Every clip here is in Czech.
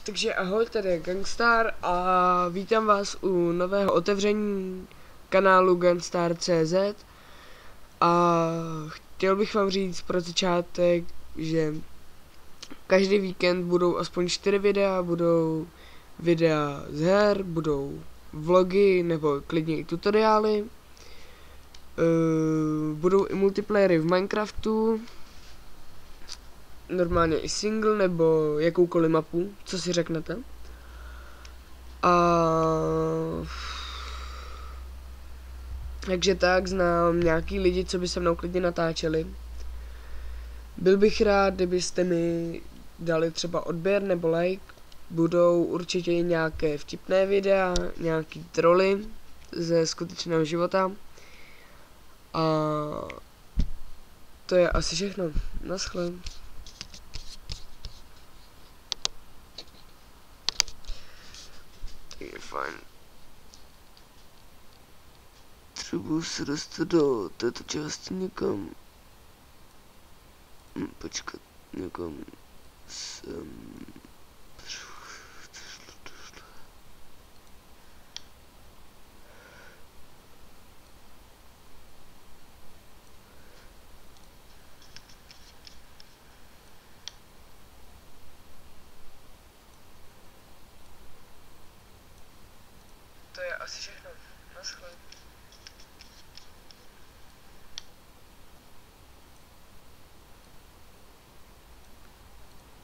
Takže ahoj, tady je Gangstar a vítám vás u nového otevření kanálu Gangstar.cz a chtěl bych vám říct pro začátek, že každý víkend budou aspoň 4 videa, budou videa z her, budou vlogy nebo klidně i tutoriály, budou i multiplayery v Minecraftu, normálně i single nebo jakoukoliv mapu, co si řeknete. Takže tak, znám nějaký lidi, co by se mnou klidně natáčeli. Byl bych rád, kdybyste mi dali třeba odběr nebo like. Budou určitě i nějaké vtipné videa, nějaký troly ze skutečného života. A to je asi všechno. Naschle. Tak je fajn. Třeba se dostat do této části někam. Počkat, někam sem. To je asi všechno. Naschle.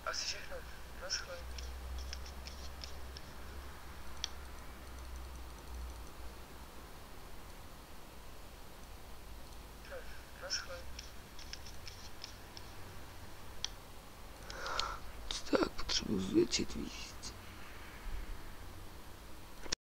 Asi všechno. Naschle. Naschle. Tak, potřebuji zvětšit víc.